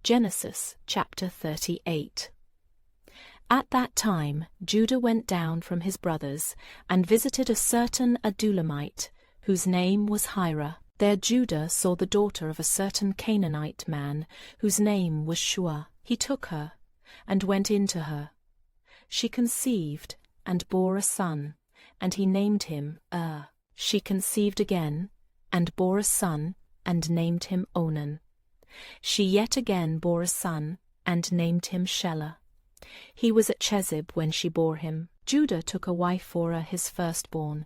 Genesis chapter 38. At that time Judah went down from his brothers, and visited a certain Adulamite, whose name was Hira. There Judah saw the daughter of a certain Canaanite man, whose name was Shua. He took her, and went in to her. She conceived, and bore a son, and he named him She conceived again, and bore a son, and named him Onan. She yet again bore a son, and named him Shelah. He was at Chezib when she bore him. Judah took a wife for his firstborn,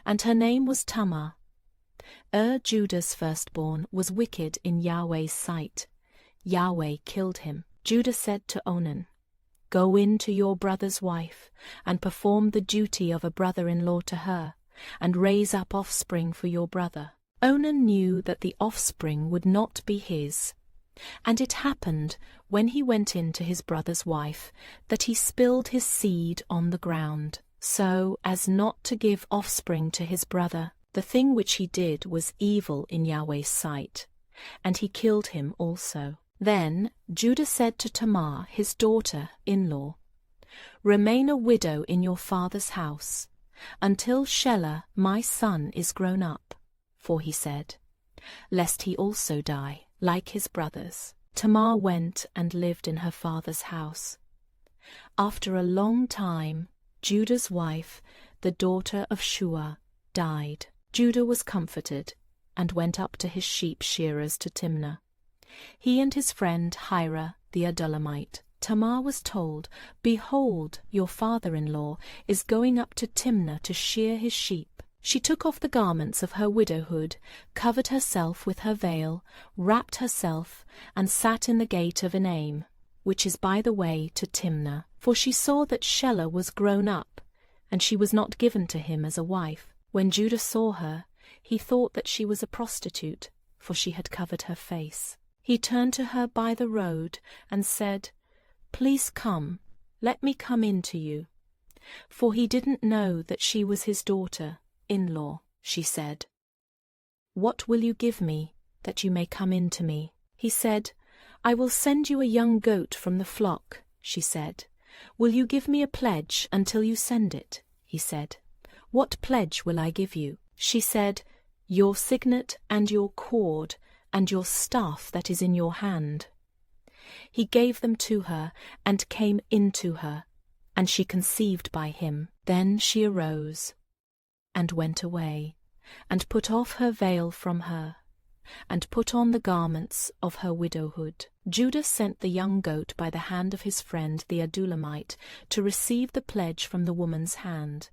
and her name was Tamar. Judah's firstborn was wicked in Yahweh's sight. Yahweh killed him. Judah said to Onan, "Go in to your brother's wife, and perform the duty of a brother-in-law to her, and raise up offspring for your brother." Onan knew that the offspring would not be his. And it happened, when he went in to his brother's wife, that he spilled his seed on the ground, so as not to give offspring to his brother. The thing which he did was evil in Yahweh's sight, and he killed him also. Then Judah said to Tamar, his daughter-in-law, "Remain a widow in your father's house, until Shelah my son is grown up." For he said, "Lest he also die, like his brothers." Tamar went and lived in her father's house. After a long time, Judah's wife, the daughter of Shua, died. Judah was comforted, and went up to his sheep shearers to Timnah, he and his friend Hira the Adulamite. Tamar was told, "Behold, your father-in-law is going up to Timnah to shear his sheep." She took off the garments of her widowhood, covered herself with her veil, wrapped herself, and sat in the gate of Enaim, which is by the way to Timnah. For she saw that Shelah was grown up, and she was not given to him as a wife. When Judah saw her, he thought that she was a prostitute, for she had covered her face. He turned to her by the road, and said, "Please come, let me come in to you." For he didn't know that she was his daughter-in-law. She said, "What will you give me, that you may come in to me?" He said, "I will send you a young goat from the flock." She said, "Will you give me a pledge until you send it?" He said, "What pledge will I give you?" She said, "Your signet and your cord, and your staff that is in your hand." He gave them to her, and came in to her, and she conceived by him. Then she arose, and went away, and put off her veil from her, and put on the garments of her widowhood. Judah sent the young goat by the hand of his friend the Adulamite to receive the pledge from the woman's hand,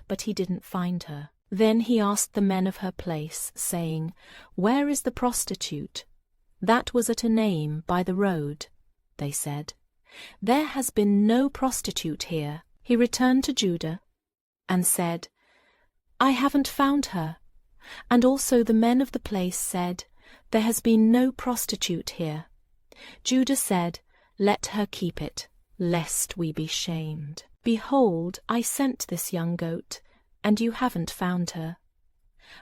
but he didn't find her. Then he asked the men of her place, saying, "Where is the prostitute?" "That was at Enaim by the road," they said. "There has been no prostitute here." He returned to Judah and said, "I haven't found her." And also the men of the place said, "There has been no prostitute here." Judah said, "Let her keep it, lest we be shamed. Behold, I sent this young goat, and you haven't found her."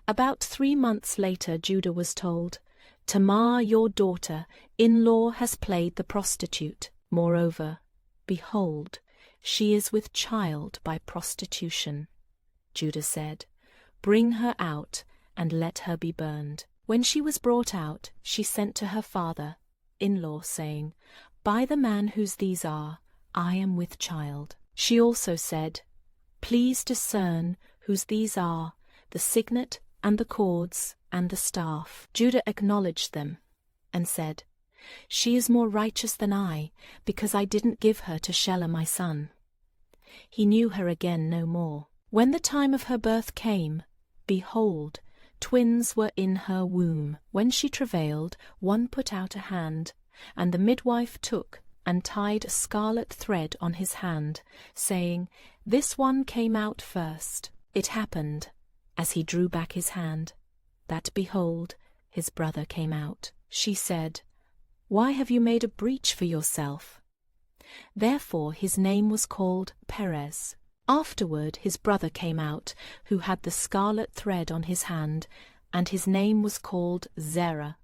About 3 months later Judah was told, "Tamar your daughter-in-law has played the prostitute. Moreover, behold, she is with child by prostitution." Judah said, "Bring her out, and let her be burned." When she was brought out, she sent to her father-in-law, saying, "By the man whose these are, I am with child." She also said, "Please discern whose these are, the signet and the cords and the staff." Judah acknowledged them, and said, "She is more righteous than I, because I didn't give her to Shelah my son." He knew her again no more. When the time of her birth came, behold, twins were in her womb. When she travailed, one put out a hand, and the midwife took and tied a scarlet thread on his hand, saying, "This one came out first." It happened, as he drew back his hand, that, behold, his brother came out. She said, "Why have you made a breach for yourself?" Therefore his name was called Perez. Afterward his brother came out, who had the scarlet thread on his hand, and his name was called Zerah.